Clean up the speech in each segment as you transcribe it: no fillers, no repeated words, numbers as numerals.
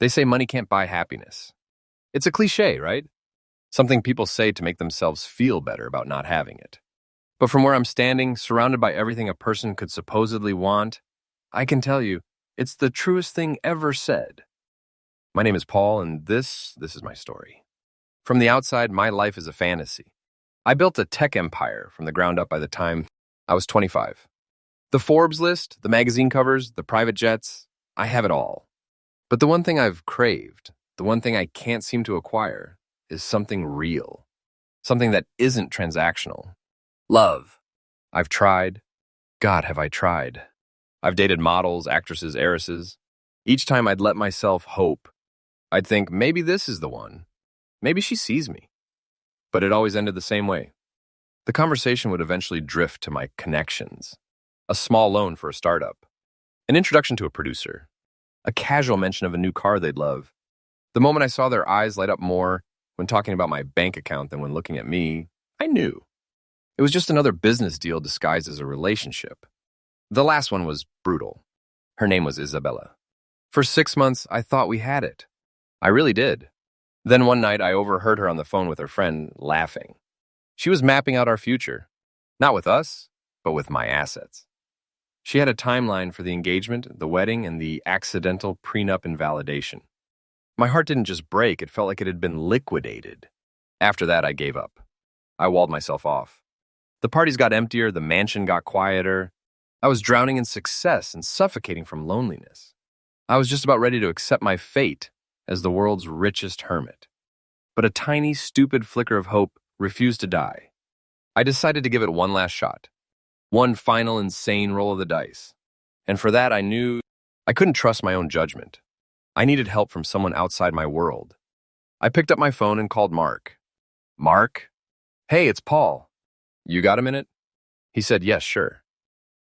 They say money can't buy happiness. It's a cliche, right? Something people say to make themselves feel better about not having it. But from where I'm standing, surrounded by everything a person could supposedly want, I can tell you, it's the truest thing ever said. My name is Paul, and this is my story. From the outside, my life is a fantasy. I built a tech empire from the ground up by the time I was 25. The Forbes list, the magazine covers, the private jets, I have it all. But the one thing I've craved, the one thing I can't seem to acquire, is something real. Something that isn't transactional. Love. I've tried. God, have I tried. I've dated models, actresses, heiresses. Each time I'd let myself hope. I'd think, maybe this is the one. Maybe she sees me. But it always ended the same way. The conversation would eventually drift to my connections. A small loan for a startup. An introduction to a producer. A casual mention of a new car they'd love. The moment I saw their eyes light up more when talking about my bank account than when looking at me, I knew. It was just another business deal disguised as a relationship. The last one was brutal. Her name was Isabella. For 6 months, I thought we had it. I really did. Then one night, I overheard her on the phone with her friend, laughing. She was mapping out our future. Not with us, but with my assets. She had a timeline for the engagement, the wedding, and the accidental prenup invalidation. My heart didn't just break, it felt like it had been liquidated. After that, I gave up. I walled myself off. The parties got emptier, the mansion got quieter. I was drowning in success and suffocating from loneliness. I was just about ready to accept my fate as the world's richest hermit. But a tiny, stupid flicker of hope refused to die. I decided to give it one last shot. One final insane roll of the dice. And for that, I knew I couldn't trust my own judgment. I needed help from someone outside my world. I picked up my phone and called Mark. Mark? Hey, it's Paul. You got a minute? He said, yes, sure.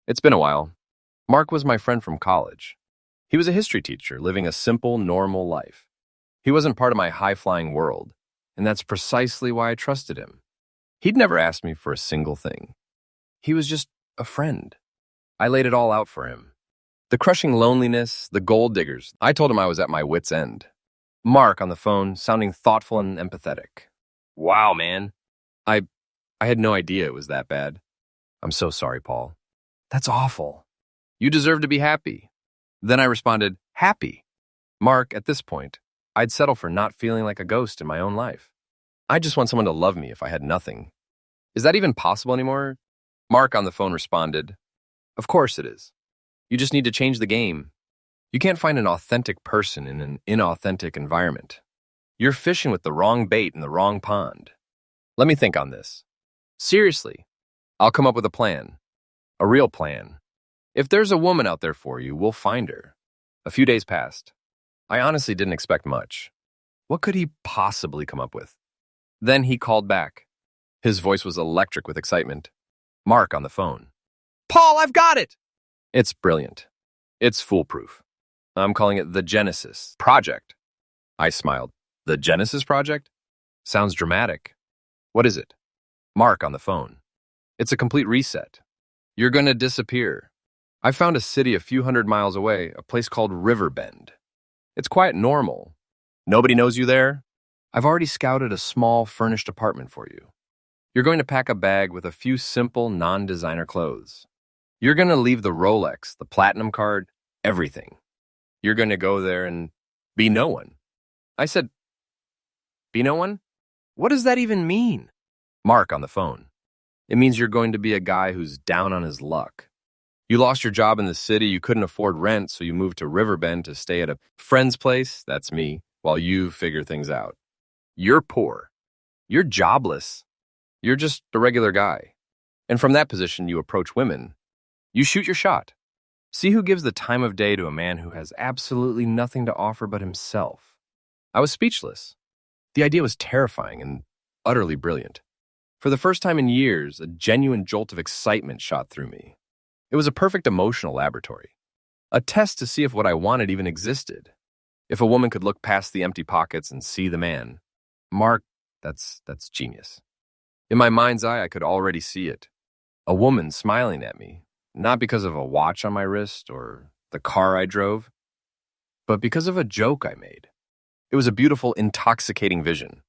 It's been a while. Mark was my friend from college. He was a history teacher living a simple, normal life. He wasn't part of my high-flying world, and that's precisely why I trusted him. He'd never asked me for a single thing. He was just a friend. I laid it all out for him. The crushing loneliness, the gold diggers. I told him I was at my wit's end. Mark on the phone, sounding thoughtful and empathetic. Wow, man. I had no idea it was that bad. I'm so sorry, Paul. That's awful. You deserve to be happy. Then I responded, happy. Mark, at this point, I'd settle for not feeling like a ghost in my own life. I just want someone to love me if I had nothing. Is that even possible anymore? Mark on the phone responded, of course it is. You just need to change the game. You can't find an authentic person in an inauthentic environment. You're fishing with the wrong bait in the wrong pond. Let me think on this. Seriously, I'll come up with a plan. A real plan. If there's a woman out there for you, we'll find her. A few days passed. I honestly didn't expect much. What could he possibly come up with? Then he called back. His voice was electric with excitement. Mark on the phone. Paul, I've got it! It's brilliant. It's foolproof. I'm calling it the Genesis Project. I smiled. The Genesis Project? Sounds dramatic. What is it? Mark on the phone. It's a complete reset. You're going to disappear. I found a city a few hundred miles away, a place called Riverbend. It's quite normal. Nobody knows you there. I've already scouted a small furnished apartment for you. You're going to pack a bag with a few simple non-designer clothes. You're going to leave the Rolex, the platinum card, everything. You're going to go there and be no one. I said, be no one? What does that even mean? Mark on the phone. It means you're going to be a guy who's down on his luck. You lost your job in the city, you couldn't afford rent, so you moved to Riverbend to stay at a friend's place, that's me, while you figure things out. You're poor. You're jobless. You're just a regular guy. And from that position, you approach women. You shoot your shot. See who gives the time of day to a man who has absolutely nothing to offer but himself. I was speechless. The idea was terrifying and utterly brilliant. For the first time in years, a genuine jolt of excitement shot through me. It was a perfect emotional laboratory. A test to see if what I wanted even existed. If a woman could look past the empty pockets and see the man. Mark, that's genius. In my mind's eye, I could already see it. A woman smiling at me, not because of a watch on my wrist or the car I drove. but because of a joke I made. It was a beautiful, intoxicating vision.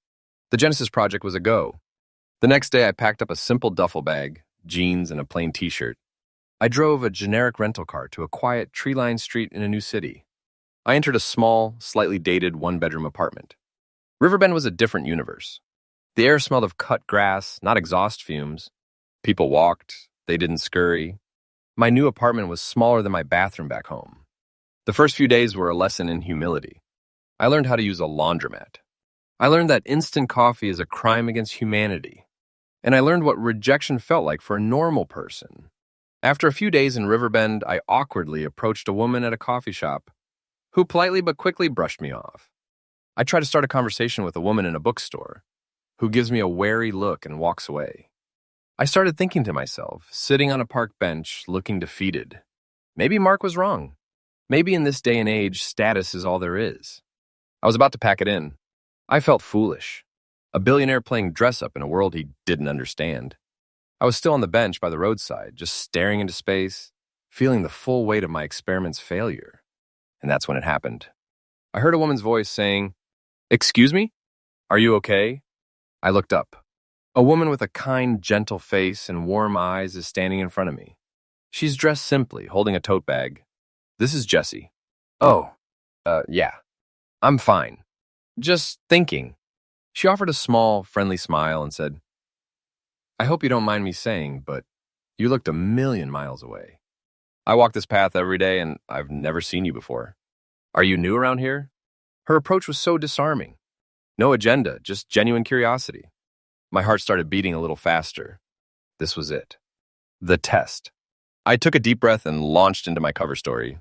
The Genesis project was a go. The next day, I packed up a simple duffel bag, jeans, and a plain t-shirt. I drove a generic rental car to a quiet, tree-lined street in a new city. I entered a small, slightly dated one-bedroom apartment. Riverbend was a different universe. The air smelled of cut grass, not exhaust fumes. People walked. They didn't scurry. My new apartment was smaller than my bathroom back home. The first few days were a lesson in humility. I learned how to use a laundromat. I learned that instant coffee is a crime against humanity. And I learned what rejection felt like for a normal person. After a few days in Riverbend, I awkwardly approached a woman at a coffee shop who politely but quickly brushed me off. I try to start a conversation with a woman in a bookstore who gives me a wary look and walks away. I started thinking to myself, sitting on a park bench, looking defeated. Maybe Mark was wrong. Maybe in this day and age, status is all there is. I was about to pack it in. I felt foolish. A billionaire playing dress-up in a world he didn't understand. I was still on the bench by the roadside, just staring into space, feeling the full weight of my experiment's failure. And that's when it happened. I heard a woman's voice saying, "Excuse me? Are you okay?" I looked up. A woman with a kind, gentle face and warm eyes is standing in front of me. She's dressed simply, holding a tote bag. "This is Jessie." "Oh, yeah. I'm fine. Just thinking." She offered a small, friendly smile and said, "I hope you don't mind me saying, but you looked a million miles away. I walk this path every day and I've never seen you before. Are you new around here?" Her approach was so disarming. No agenda, just genuine curiosity. My heart started beating a little faster. This was it. The test. I took a deep breath and launched into my cover story.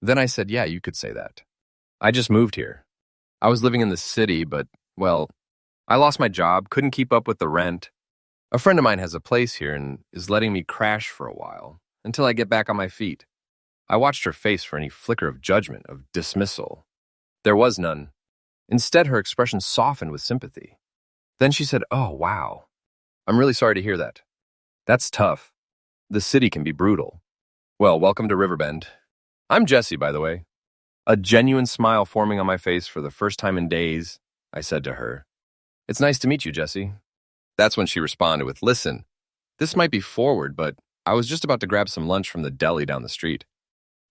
Then I said, "Yeah, you could say that. I just moved here. I was living in the city, but, well, I lost my job, couldn't keep up with the rent. A friend of mine has a place here and is letting me crash for a while until I get back on my feet." I watched her face for any flicker of judgment, of dismissal. There was none. Instead, her expression softened with sympathy. Then she said, "Oh, wow. I'm really sorry to hear that. That's tough. The city can be brutal. Well, welcome to Riverbend. I'm Jessie, by the way." A genuine smile forming on my face for the first time in days, I said to her, "It's nice to meet you, Jessie." That's when she responded with, "Listen, this might be forward, but I was just about to grab some lunch from the deli down the street.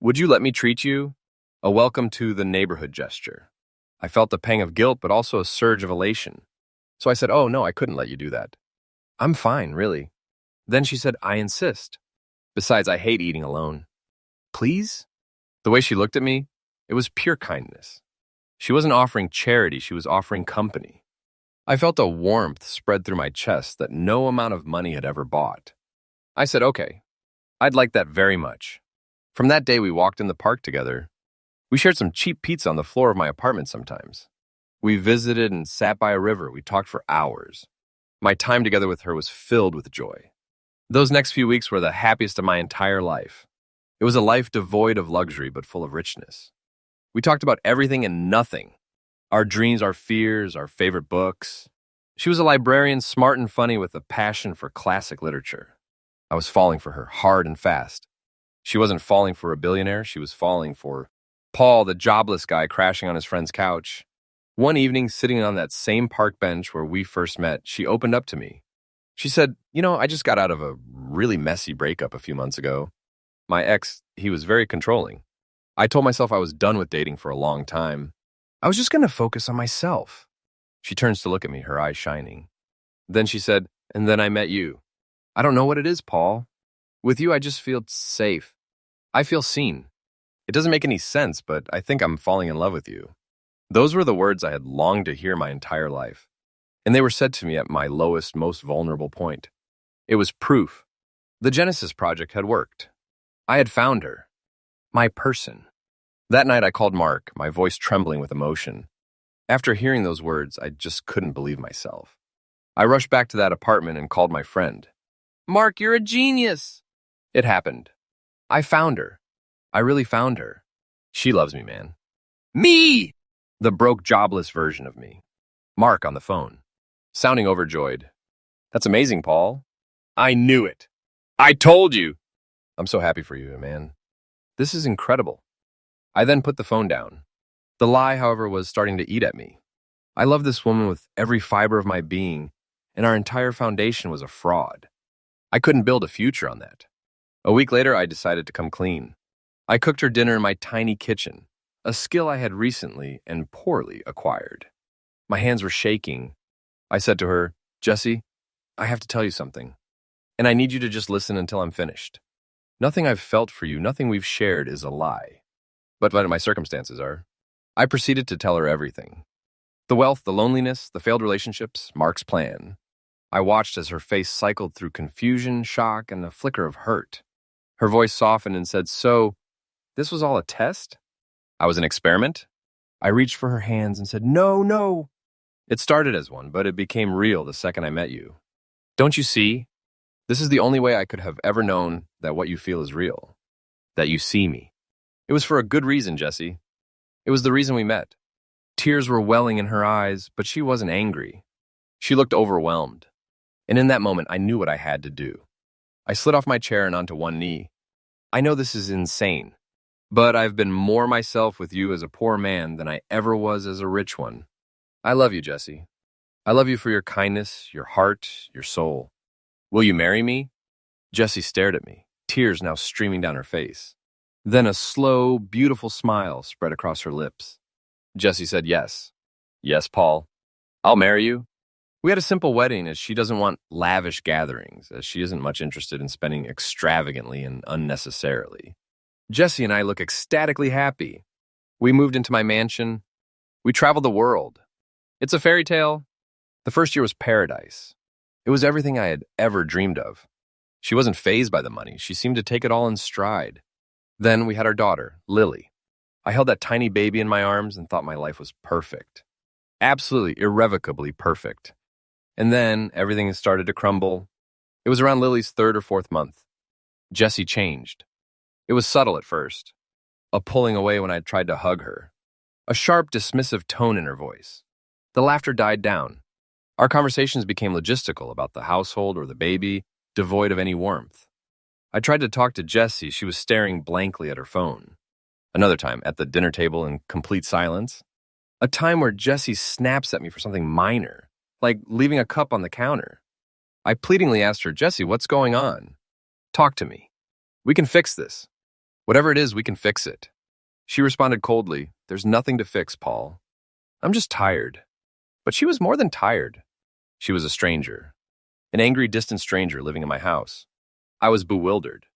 Would you let me treat you?" A welcome to the neighborhood gesture. I felt a pang of guilt, but also a surge of elation. So I said, "Oh, no, I couldn't let you do that. I'm fine, really." Then she said, "I insist. Besides, I hate eating alone. Please?" The way she looked at me, it was pure kindness. She wasn't offering charity, she was offering company. I felt a warmth spread through my chest that no amount of money had ever bought. I said, "Okay, I'd like that very much." From that day, we walked in the park together. We shared some cheap pizza on the floor of my apartment sometimes. We visited and sat by a river. We talked for hours. My time together with her was filled with joy. Those next few weeks were the happiest of my entire life. It was a life devoid of luxury, but full of richness. We talked about everything and nothing. Our dreams, our fears, our favorite books. She was a librarian, smart and funny with a passion for classic literature. I was falling for her, hard and fast. She wasn't falling for a billionaire. She was falling for Paul, the jobless guy crashing on his friend's couch. One evening, sitting on that same park bench where we first met, she opened up to me. She said, I just got out of a really messy breakup a few months ago. My ex, he was very controlling. I told myself I was done with dating for a long time. I was just going to focus on myself." She turns to look at me, her eyes shining. Then she said, "And then I met you. I don't know what it is, Paul. With you, I just feel safe. I feel seen. It doesn't make any sense, but I think I'm falling in love with you." Those were the words I had longed to hear my entire life. And they were said to me at my lowest, most vulnerable point. It was proof. The Genesis project had worked. I had found her. My person. That night I called Mark, my voice trembling with emotion. After hearing those words, I just couldn't believe myself. I rushed back to that apartment and called my friend. "Mark, you're a genius!" It happened. I found her. I really found her. She loves me, man. Me! The broke, jobless version of me. Mark on the phone, sounding overjoyed. "That's amazing, Paul." "I knew it. I told you." "I'm so happy for you, man. This is incredible." I then put the phone down. The lie, however, was starting to eat at me. I loved this woman with every fiber of my being, and our entire foundation was a fraud. I couldn't build a future on that. A week later, I decided to come clean. I cooked her dinner in my tiny kitchen, a skill I had recently and poorly acquired. My hands were shaking. I said to her, "Jessie, I have to tell you something, and I need you to just listen until I'm finished. Nothing I've felt for you, nothing we've shared is a lie. But my circumstances are." I proceeded to tell her everything. The wealth, the loneliness, the failed relationships, Mark's plan. I watched as her face cycled through confusion, shock, and a flicker of hurt. Her voice softened and said, "So, this was all a test? I was an experiment?" I reached for her hands and said, "No, no." "It started as one, but it became real the second I met you. Don't you see? This is the only way I could have ever known that what you feel is real. That you see me. It was for a good reason, Jessie. It was the reason we met." Tears were welling in her eyes, but she wasn't angry. She looked overwhelmed. And in that moment, I knew what I had to do. I slid off my chair and onto one knee. "I know this is insane, but I've been more myself with you as a poor man than I ever was as a rich one. I love you, Jessie. I love you for your kindness, your heart, your soul. Will you marry me?" Jessie stared at me, tears now streaming down her face. Then a slow, beautiful smile spread across her lips. Jessie said yes. "Yes, Paul. I'll marry you." We had a simple wedding, as she doesn't want lavish gatherings, as she isn't much interested in spending extravagantly and unnecessarily. Jessie and I look ecstatically happy. We moved into my mansion. We traveled the world. It's a fairy tale. The first year was paradise. It was everything I had ever dreamed of. She wasn't fazed by the money. She seemed to take it all in stride. Then we had our daughter, Lily. I held that tiny baby in my arms and thought my life was perfect. Absolutely, irrevocably perfect. And then everything started to crumble. It was around Lily's 3rd or 4th month. Jessie changed. It was subtle at first. A pulling away when I tried to hug her. A sharp, dismissive tone in her voice. The laughter died down. Our conversations became logistical about the household or the baby, devoid of any warmth. I tried to talk to Jessie. She was staring blankly at her phone. Another time, at the dinner table in complete silence. A time where Jessie snaps at me for something minor, like leaving a cup on the counter. I pleadingly asked her, "Jessie, what's going on? Talk to me. We can fix this. Whatever it is, we can fix it." She responded coldly, "There's nothing to fix, Paul. I'm just tired." But she was more than tired. She was a stranger. An angry, distant stranger living in my house. I was bewildered.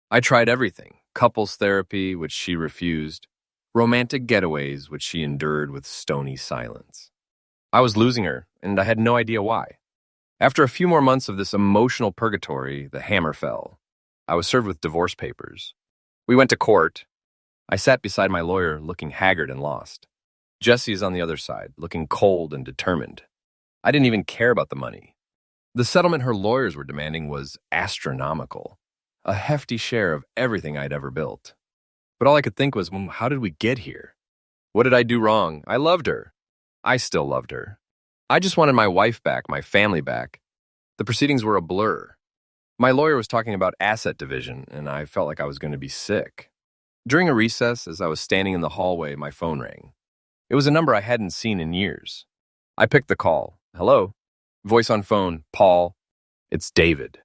I tried everything. Couples therapy, which she refused. Romantic getaways, which she endured with stony silence. I was losing her, and I had no idea why. After a few more months of this emotional purgatory, the hammer fell. I was served with divorce papers. We went to court. I sat beside my lawyer, looking haggard and lost. Jessie is on the other side, looking cold and determined. I didn't even care about the money. The settlement her lawyers were demanding was astronomical, a hefty share of everything I'd ever built. But all I could think was, how did we get here? What did I do wrong? I loved her. I still loved her. I just wanted my wife back, my family back. The proceedings were a blur. My lawyer was talking about asset division, and I felt like I was going to be sick. During a recess, as I was standing in the hallway, my phone rang. It was a number I hadn't seen in years. I picked the call. "Hello?" Voice on phone, "Paul." "It's David."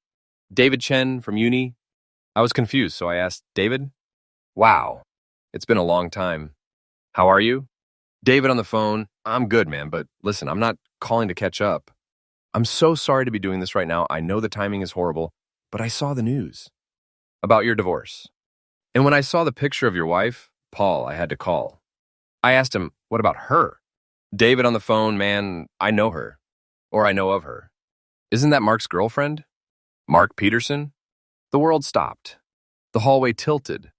"David Chen from uni?" I was confused, so I asked, "David?" "Wow. It's been a long time. How are you?" David on the phone, "I'm good, man, but listen, I'm not calling to catch up. I'm so sorry to be doing this right now. I know the timing is horrible, but I saw the news about your divorce. And when I saw the picture of your wife, Paul, I had to call." I asked him, "What about her?" David on the phone, "Man, I know her. Or I know of her. Isn't that Mark's girlfriend? Mark Peterson?" The world stopped. The hallway tilted.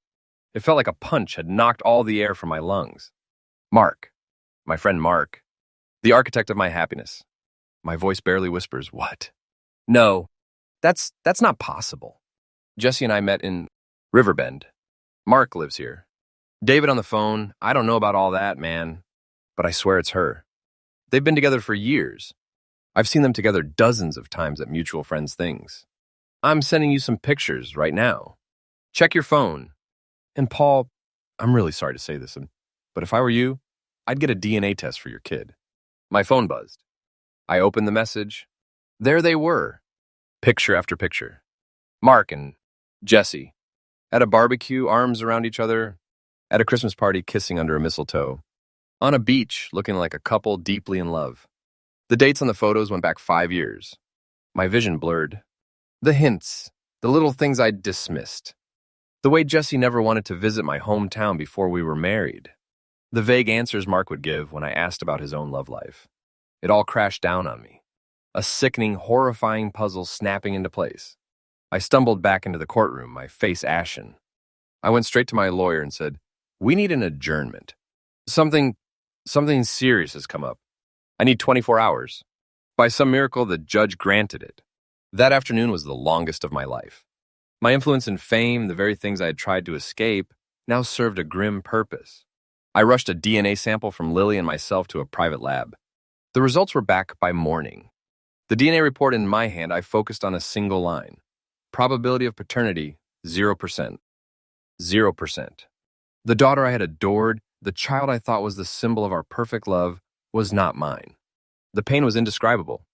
It felt like a punch had knocked all the air from my lungs. Mark. My friend Mark. The architect of my happiness. My voice barely whispers, "What?" "No, that's not possible." Jessie and I met in Riverbend. Mark lives here. David on the phone, "I don't know about all that, man, but I swear it's her. They've been together for years. I've seen them together dozens of times at mutual friends' things. I'm sending you some pictures right now. Check your phone." And Paul, I'm really sorry to say this, but if I were you, I'd get a DNA test for your kid. My phone buzzed. I opened the message. There they were, picture after picture. Mark and Jessie, at a barbecue, arms around each other, at a Christmas party, kissing under a mistletoe, on a beach, looking like a couple deeply in love. The dates on the photos went back 5 years. My vision blurred. The hints, the little things I'd dismissed. The way Jessie never wanted to visit my hometown before we were married. The vague answers Mark would give when I asked about his own love life. It all crashed down on me. A sickening, horrifying puzzle snapping into place. I stumbled back into the courtroom, my face ashen. I went straight to my lawyer and said, "We need an adjournment. Something serious has come up. I need 24 hours. By some miracle, the judge granted it. That afternoon was the longest of my life. My influence and fame, the very things I had tried to escape, now served a grim purpose. I rushed a DNA sample from Lily and myself to a private lab. The results were back by morning. The DNA report in my hand, I focused on a single line. Probability of paternity, 0%. 0%. The daughter I had adored, the child I thought was the symbol of our perfect love, was not mine. The pain was indescribable.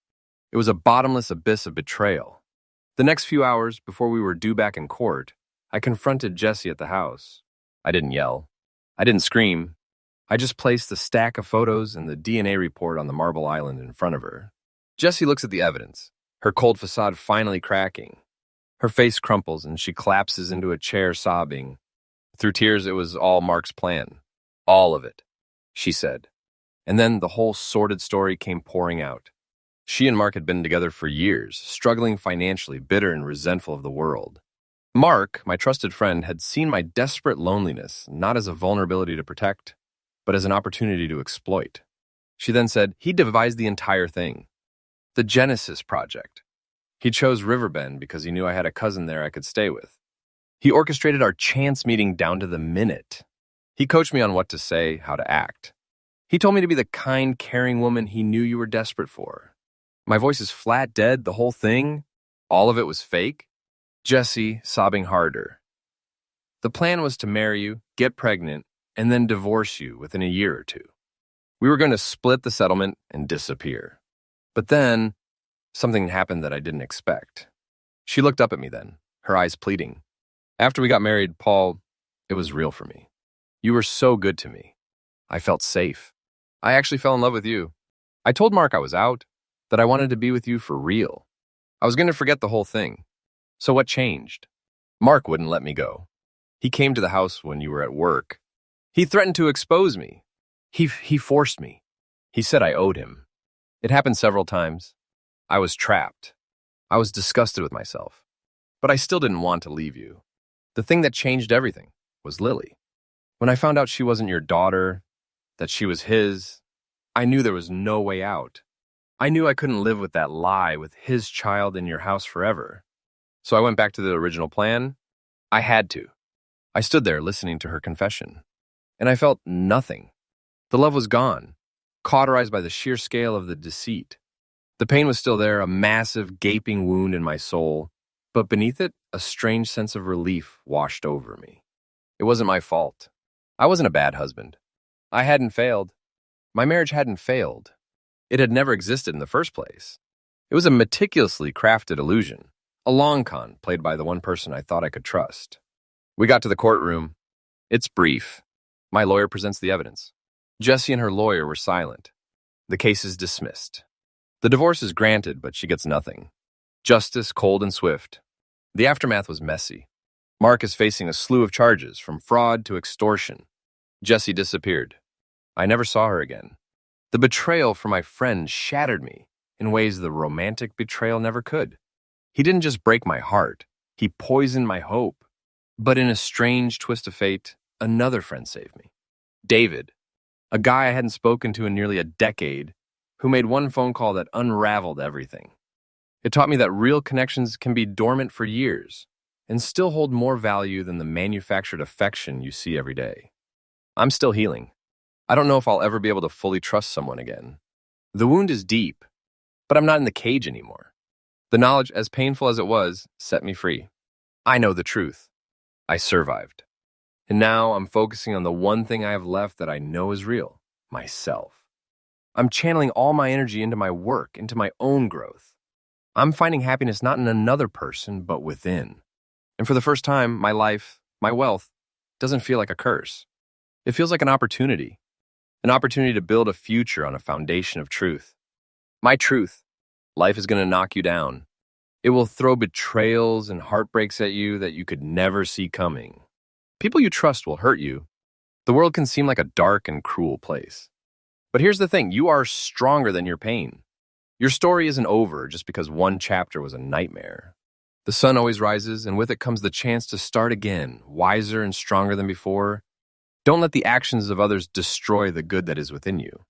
It was a bottomless abyss of betrayal. The next few hours, before we were due back in court, I confronted Jessie at the house. I didn't yell. I didn't scream. I just placed the stack of photos and the DNA report on the marble island in front of her. Jessie looks at the evidence, her cold facade finally cracking. Her face crumples and she collapses into a chair sobbing. Through tears, it was all Mark's plan. All of it, she said. And then the whole sordid story came pouring out. She and Mark had been together for years, struggling financially, bitter and resentful of the world. Mark, my trusted friend, had seen my desperate loneliness not as a vulnerability to protect, but as an opportunity to exploit. She then said he devised the entire thing. The Genesis Project. He chose Riverbend because he knew I had a cousin there I could stay with. He orchestrated our chance meeting down to the minute. He coached me on what to say, how to act. He told me to be the kind, caring woman he knew you were desperate for. My voice is flat dead, the whole thing. All of it was fake. Jessie sobbing harder. The plan was to marry you, get pregnant, and then divorce you within a year or two. We were going to split the settlement and disappear. But then, something happened that I didn't expect. She looked up at me then, her eyes pleading. After we got married, Paul, it was real for me. You were so good to me. I felt safe. I actually fell in love with you. I told Mark I was out, that I wanted to be with you for real. I was going to forget the whole thing. So what changed? Mark wouldn't let me go. He came to the house when you were at work. He threatened to expose me. He forced me. He said I owed him. It happened several times. I was trapped. I was disgusted with myself. But I still didn't want to leave you. The thing that changed everything was Lily. When I found out she wasn't your daughter, that she was his, I knew there was no way out. I knew I couldn't live with that lie with his child in your house forever. So I went back to the original plan. I had to. I stood there listening to her confession. And I felt nothing. The love was gone, cauterized by the sheer scale of the deceit. The pain was still there, a massive, gaping wound in my soul. But beneath it, a strange sense of relief washed over me. It wasn't my fault. I wasn't a bad husband. I hadn't failed. My marriage hadn't failed. It had never existed in the first place. It was a meticulously crafted illusion, a long con played by the one person I thought I could trust. We got to the courtroom. It's brief. My lawyer presents the evidence. Jessie and her lawyer were silent. The case is dismissed. The divorce is granted, but she gets nothing. Justice cold and swift. The aftermath was messy. Mark is facing a slew of charges, from fraud to extortion. Jessie disappeared. I never saw her again. The betrayal from my friend shattered me in ways the romantic betrayal never could. He didn't just break my heart, he poisoned my hope. But in a strange twist of fate, another friend saved me. David, a guy I hadn't spoken to in nearly a decade, who made one phone call that unraveled everything. It taught me that real connections can be dormant for years and still hold more value than the manufactured affection you see every day. I'm still healing. I don't know if I'll ever be able to fully trust someone again. The wound is deep, but I'm not in the cage anymore. The knowledge, as painful as it was, set me free. I know the truth. I survived. And now I'm focusing on the one thing I have left that I know is real, myself. I'm channeling all my energy into my work, into my own growth. I'm finding happiness not in another person, but within. And for the first time, my life, my wealth, doesn't feel like a curse. It feels like an opportunity to build a future on a foundation of truth. My truth: life is going to knock you down. It will throw betrayals and heartbreaks at you that you could never see coming. People you trust will hurt you. The world can seem like a dark and cruel place. But here's the thing: you are stronger than your pain. Your story isn't over just because one chapter was a nightmare. The sun always rises, and with it comes the chance to start again, wiser and stronger than before. Don't let the actions of others destroy the good that is within you.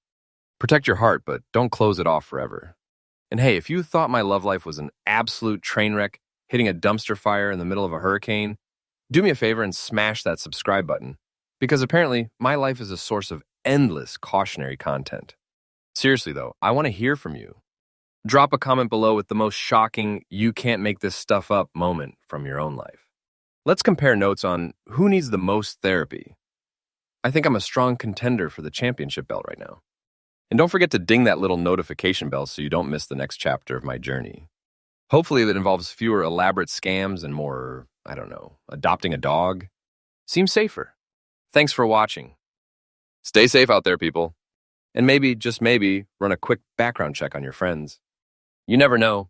Protect your heart, but don't close it off forever. And hey, if you thought my love life was an absolute train wreck, hitting a dumpster fire in the middle of a hurricane, do me a favor and smash that subscribe button, because apparently my life is a source of endless cautionary content. Seriously though, I want to hear from you. Drop a comment below with the most shocking, you can't make this stuff up moment from your own life. Let's compare notes on who needs the most therapy. I think I'm a strong contender for the championship belt right now. And don't forget to ding that little notification bell so you don't miss the next chapter of my journey. Hopefully it involves fewer elaborate scams and more, I don't know, adopting a dog. Seems safer. Thanks for watching. Stay safe out there, people. And maybe, just maybe, run a quick background check on your friends. You never know.